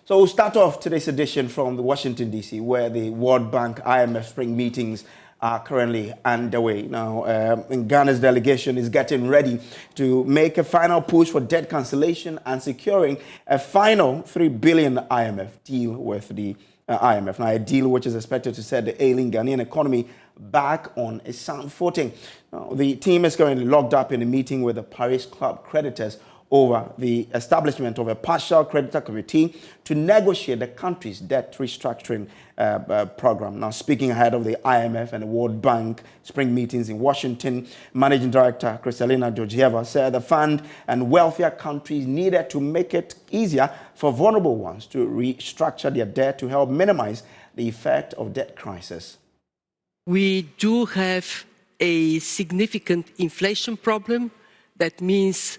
So we'll start off today's edition from the Washington, D.C., where the World Bank IMF spring meetings are currently underway. Now, Ghana's delegation is getting ready to make a final push for debt cancellation and securing a final $3 billion IMF deal with the IMF. Now, a deal which is expected to set the ailing Ghanaian economy back on a sound footing. Now, the team is currently locked up in a meeting with the Paris Club creditors over the establishment of a partial creditor committee to negotiate the country's debt restructuring program. Now, speaking ahead of the IMF and the World Bank spring meetings in Washington, Managing Director Kristalina Georgieva said the fund and wealthier countries needed to make it easier for vulnerable ones to restructure their debt to help minimize the effect of debt crisis. We do have a significant inflation problem. That means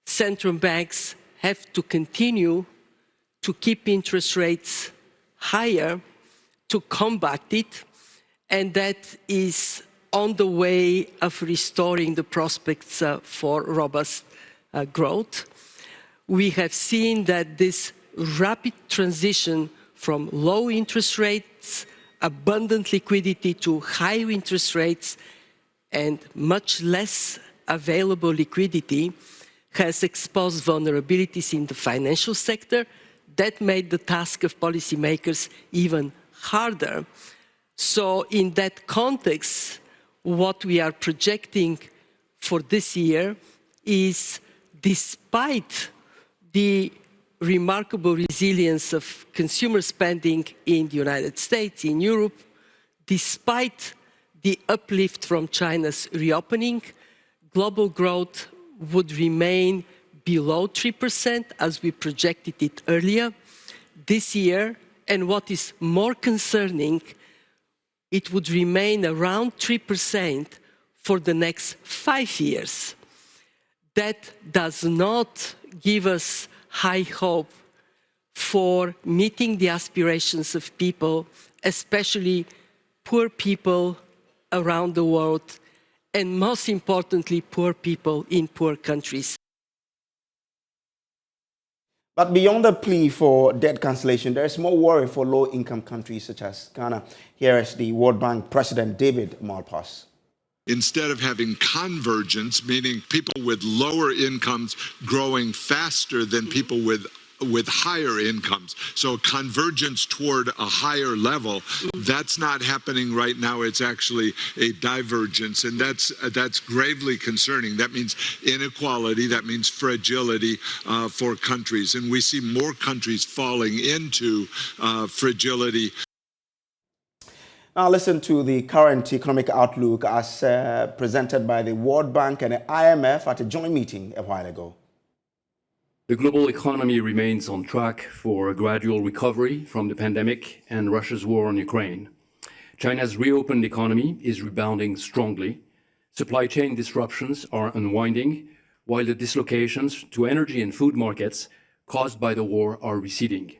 central banks have to continue to keep interest rates higher to combat it, and that is on the way of restoring the prospects for robust growth. We have seen that this rapid transition from low interest rates, abundant liquidity to high interest rates and much less available liquidity has exposed vulnerabilities in the financial sector. That made the task of policymakers even harder. So in that context, what we are projecting for this year is, despite the remarkable resilience of consumer spending in the United States, in Europe, despite the uplift from China's reopening, global growth would remain below 3%, as we projected it earlier this year. And what is more concerning, it would remain around 3% for the next 5 years. That does not give us high hope for meeting the aspirations of people, especially poor people around the world, and most importantly, poor people in poor countries. But beyond the plea for debt cancellation, there is more worry for low-income countries such as Ghana. Here is the World Bank President David Malpass. Instead of having convergence, meaning people with lower incomes growing faster than people with higher incomes, so convergence toward a higher level, that's not happening right now. It's actually a divergence, and that's gravely concerning. That means inequality, that means fragility for countries, and we see more countries falling into fragility. Now listen to the current economic outlook as presented by the World Bank and the IMF at a joint meeting a while ago. The global economy remains on track for a gradual recovery from the pandemic and Russia's war on Ukraine. China's reopened economy is rebounding strongly. Supply chain disruptions are unwinding, while the dislocations to energy and food markets caused by the war are receding.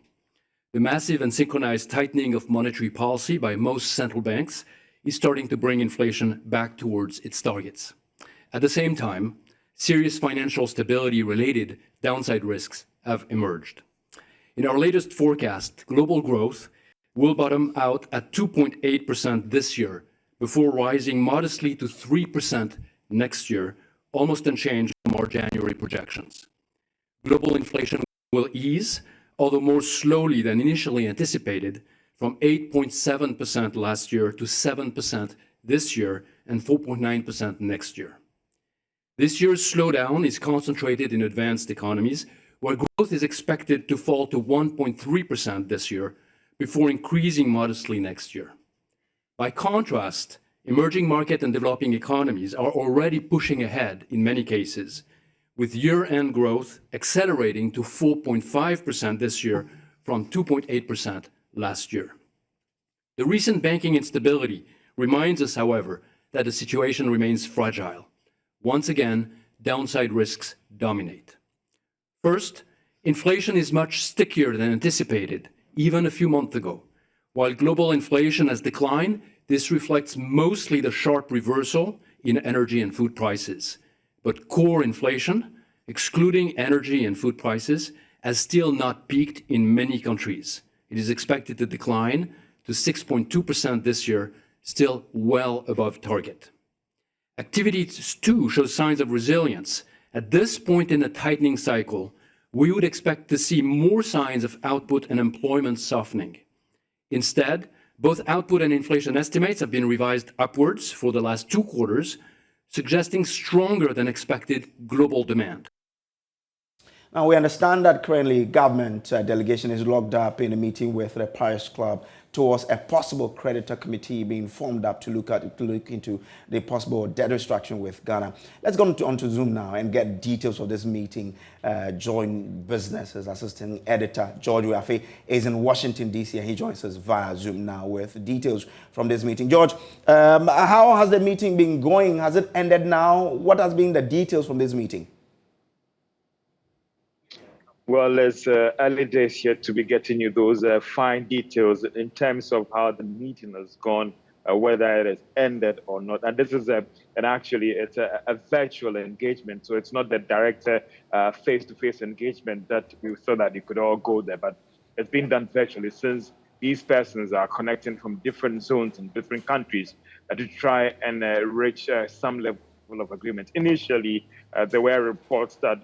The massive and synchronized tightening of monetary policy by most central banks is starting to bring inflation back towards its targets. At the same time, serious financial stability-related downside risks have emerged. In our latest forecast, global growth will bottom out at 2.8% this year, before rising modestly to 3% next year, almost unchanged from our January projections. Global inflation will ease, although more slowly than initially anticipated, from 8.7% last year to 7% this year and 4.9% next year. This year's slowdown is concentrated in advanced economies, where growth is expected to fall to 1.3% this year, before increasing modestly next year. By contrast, emerging market and developing economies are already pushing ahead in many cases, with year-end growth accelerating to 4.5% this year from 2.8% last year. The recent banking instability reminds us, however, that the situation remains fragile. Once again, downside risks dominate. First, inflation is much stickier than anticipated, even a few months ago. While global inflation has declined, this reflects mostly the sharp reversal in energy and food prices. But core inflation, excluding energy and food prices, has still not peaked in many countries. It is expected to decline to 6.2% this year, still well above target. Activity too shows signs of resilience. At this point in the tightening cycle, we would expect to see more signs of output and employment softening. Instead, both output and inflation estimates have been revised upwards for the last 2 quarters, suggesting stronger than expected global demand. Now, we understand that currently government delegation is locked up in a meeting with the Paris Club towards a possible creditor committee being formed up to look into the possible debt restructuring with Ghana. Let's go onto Zoom now and get details of this meeting. Join Business's assistant editor, George Weafe, is in Washington, D.C., and he joins us via Zoom now with details from this meeting. George, how has the meeting been going? Has it ended now? What has been the details from this meeting? Well, it's early days yet to be getting you those fine details in terms of how the meeting has gone, whether it has ended or not. And this is actually it's a virtual engagement, so it's not the direct face-to-face engagement that we thought that you could all go there, but it's been done virtually since these persons are connecting from different zones and different countries to try and reach some level of agreement. Initially, there were reports that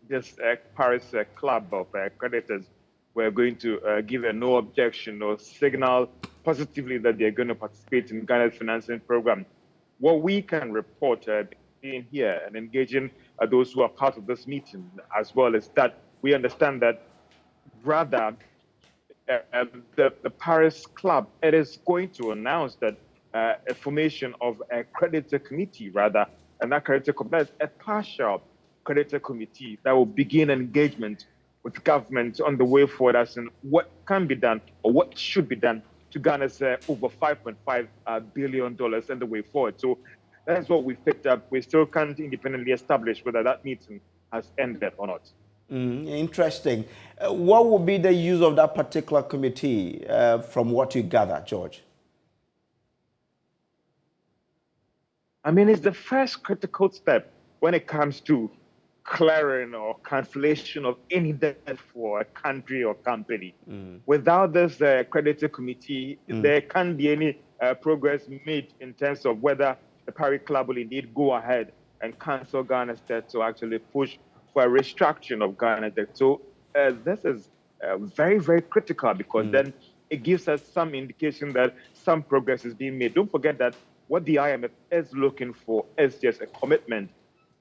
this Paris club of creditors were going to give a no objection or signal positively that they're going to participate in Ghana's financing program. What we can report being here and engaging those who are part of this meeting as well is that we understand that rather the Paris club, it is going to announce that a formation of a creditor committee rather, and that creditor committee is a partial creditor committee that will begin engagement with government on the way forward as in what can be done or what should be done to Ghana's over $5.5 billion and the way forward. So that's what we've picked up. We still can't independently establish whether that meeting has ended or not. Interesting. What would be the use of that particular committee from what you gather, George? I mean, it's the first critical step when it comes to clearing or cancellation of any debt for a country or company. Without this creditor committee, there can't be any progress made in terms of whether the Paris Club will indeed go ahead and cancel Ghana's debt to actually push for a restructuring of Ghana's debt. So this is very, very critical because then it gives us some indication that some progress is being made. Don't forget that what the IMF is looking for is just a commitment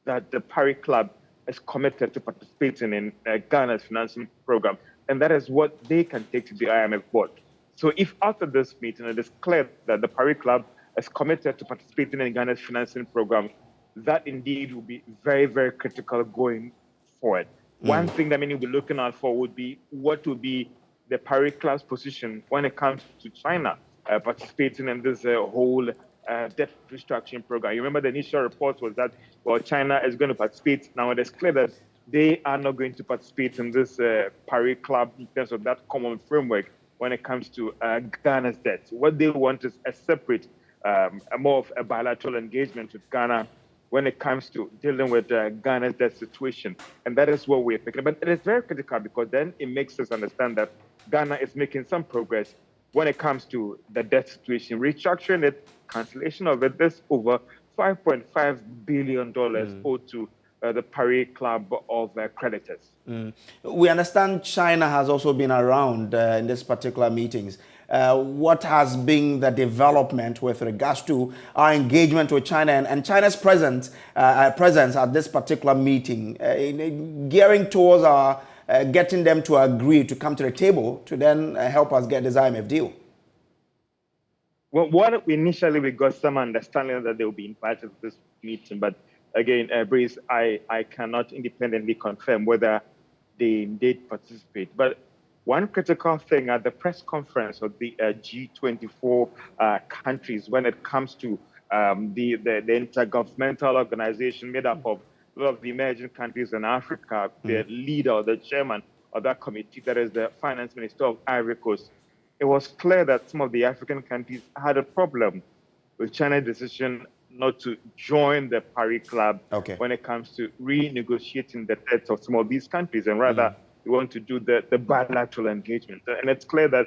that the Paris Club is committed to participating in Ghana's financing program. And that is what they can take to the IMF board. So if after this meeting it is clear that the Paris Club is committed to participating in Ghana's financing program, that indeed will be very, very critical going forward. One thing that many will be looking out for would be what will be the Paris Club's position when it comes to China participating in this whole debt restructuring program. You remember the initial report was that, well, China is going to participate. Now it is clear that they are not going to participate in this Paris Club in terms of that common framework when it comes to Ghana's debt. What they want is a separate, more of a bilateral engagement with Ghana when it comes to dealing with Ghana's debt situation. And that is what we're picking. But it is very critical because then it makes us understand that Ghana is making some progress when it comes to the debt situation, restructuring it, cancellation of it. This over $5.5 billion owed to the Paris Club of creditors. We understand China has also been around in this particular meetings. What has been the development with regards to our engagement with China and China's presence at this particular meeting, gearing towards our getting them to agree to come to the table to then help us get this IMF deal? Well, initially we got some understanding that they will be invited to this meeting, but again, Breeze, I cannot independently confirm whether they did participate. But one critical thing at the press conference of the G24 countries when it comes to the intergovernmental organization made up of a lot of the emerging countries in Africa, the leader or the chairman of that committee, that is the finance minister of Ivory Coast, it was clear that some of the African countries had a problem with China's decision not to join the Paris Club when it comes to renegotiating the debts of some of these countries, and rather we want to do the bilateral engagement. And it's clear that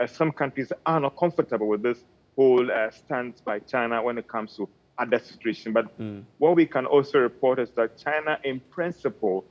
some countries are not comfortable with this whole stance by China when it comes to other situations. But what we can also report is that China, in principle,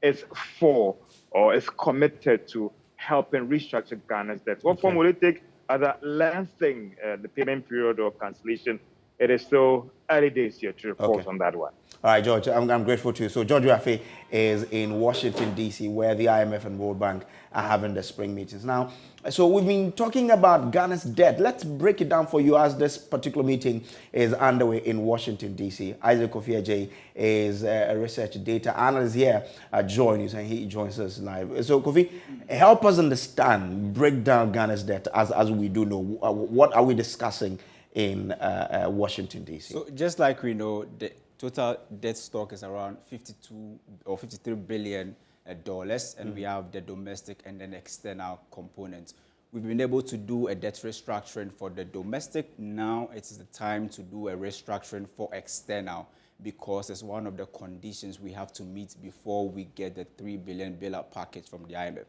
is for or is committed to helping restructure Ghana's debt. What form will it take? Either lengthening the payment period or cancellation? It is still early days here to report on that one. All right, George, I'm grateful to you. So George Rafe is in Washington, D.C., where the IMF and World Bank are having the spring meetings. Now, so we've been talking about Ghana's debt. Let's break it down for you as this particular meeting is underway in Washington, D.C. Isaac Kofi is a research data analyst here at JoyNews, and he joins us live. So, Kofi, help us understand, break down Ghana's debt as we do know. What are we discussing in Washington, D.C.? So just like we know, the total debt stock is around 52 or 53 billion dollars, and we have the domestic and then external components. We've been able to do a debt restructuring for the domestic. Now it is the time to do a restructuring for external, because it's one of the conditions we have to meet before we get the 3 billion bailout package from the IMF.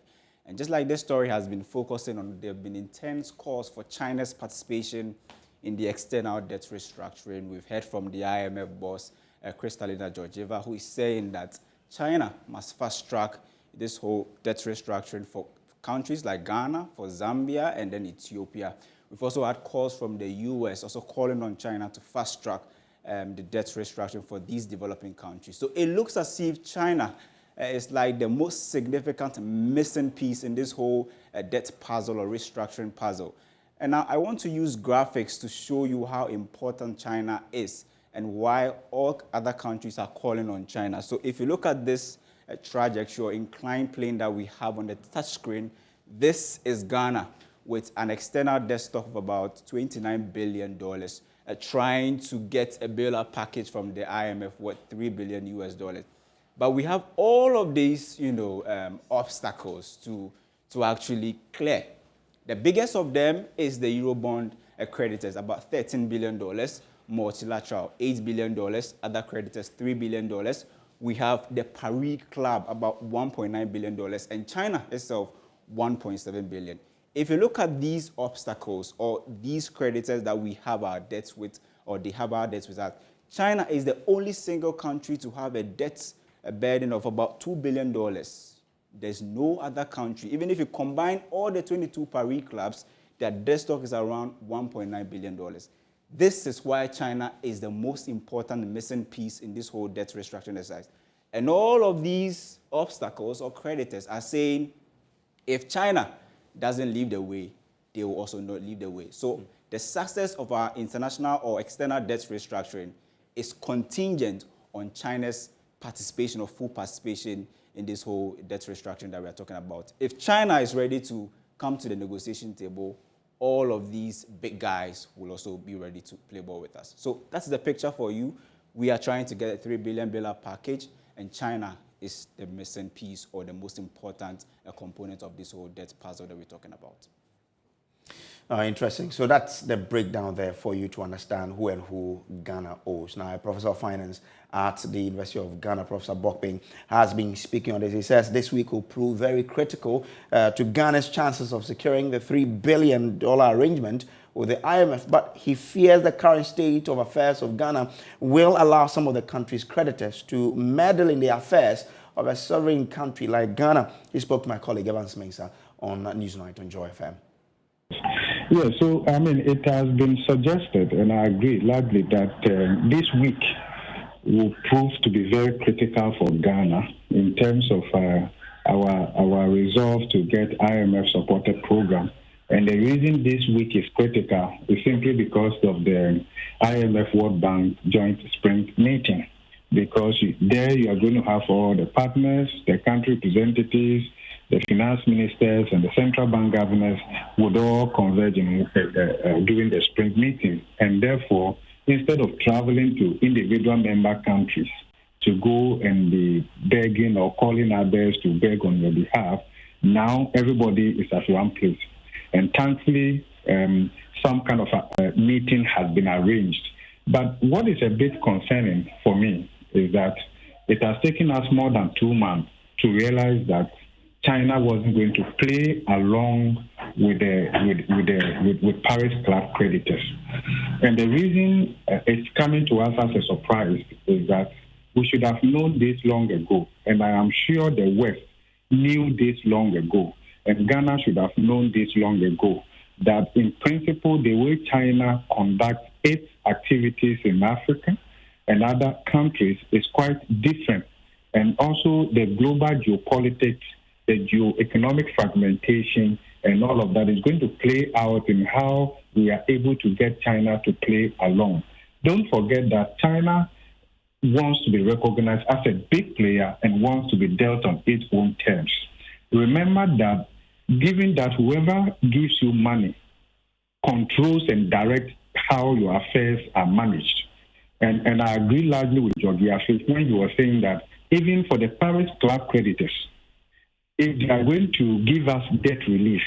And just like this story has been focusing on, there have been intense calls for China's participation in the external debt restructuring. We've heard from the IMF boss, Kristalina Georgieva, who is saying that China must fast-track this whole debt restructuring for countries like Ghana, for Zambia, and then Ethiopia. We've also had calls from the U.S. also calling on China to fast-track the debt restructuring for these developing countries. So it looks as if China is like the most significant missing piece in this whole debt puzzle or restructuring puzzle. And now I want to use graphics to show you how important China is and why all other countries are calling on China. So if you look at this trajectory or inclined plane that we have on the touch screen, this is Ghana with an external debt stock of about $29 billion, trying to get a bailout package from the IMF worth $3 billion US. But we have all of these, obstacles to actually clear. The biggest of them is the Eurobond creditors, about $13 billion, multilateral, $8 billion, other creditors, $3 billion. We have the Paris Club, about $1.9 billion, and China itself, $1.7 billion. If you look at these obstacles or these creditors that we have our debts with, or they have our debts with us, China is the only single country to have a debt burden of about $2 billion. There's no other country. Even if you combine all the 22 Paris clubs, their debt stock is around $1.9 billion. This is why China is the most important missing piece in this whole debt restructuring exercise. And all of these obstacles or creditors are saying, if China doesn't lead the way, they will also not lead the way. So the success of our international or external debt restructuring is contingent on China's participation or full participation in this whole debt restructuring that we are talking about. If China is ready to come to the negotiation table, all of these big guys will also be ready to play ball with us. So that's the picture for you. We are trying to get a $3 billion bailout package, and China is the missing piece or the most important component of this whole debt puzzle that we're talking about. Interesting. So that's the breakdown there for you to understand who and who Ghana owes. Now, a professor of finance at the University of Ghana, Professor Bokpin, has been speaking on this. He says this week will prove very critical to Ghana's chances of securing the $3 billion arrangement with the IMF. But he fears the current state of affairs of Ghana will allow some of the country's creditors to meddle in the affairs of a sovereign country like Ghana. He spoke to my colleague Evans Mensah on Newsnight on Joy FM. Yeah, so, it has been suggested, and I agree largely, that this week will prove to be very critical for Ghana in terms of our resolve to get IMF-supported program. And the reason this week is critical is simply because of the IMF World Bank joint spring meeting, because there you are going to have all the partners, the country representatives, the finance ministers and the central bank governors would all converge during the spring meeting. And therefore, instead of traveling to individual member countries to go and be begging or calling others to beg on your behalf, now everybody is at one place. And thankfully, some kind of a meeting has been arranged. But what is a bit concerning for me is that it has taken us more than 2 months to realize that China wasn't going to play along with Paris Club creditors. And the reason it's coming to us as a surprise is that we should have known this long ago. And I am sure the West knew this long ago. And Ghana should have known this long ago, that in principle, the way China conducts its activities in Africa and other countries is quite different. And also the global geopolitics, the geo-economic fragmentation, and all of that is going to play out in how we are able to get China to play along. Don't forget that China wants to be recognized as a big player and wants to be dealt on its own terms. Remember that given that whoever gives you money controls and directs how your affairs are managed. And I agree largely with George when you were saying that even for the Paris Club creditors, if they are going to give us debt relief,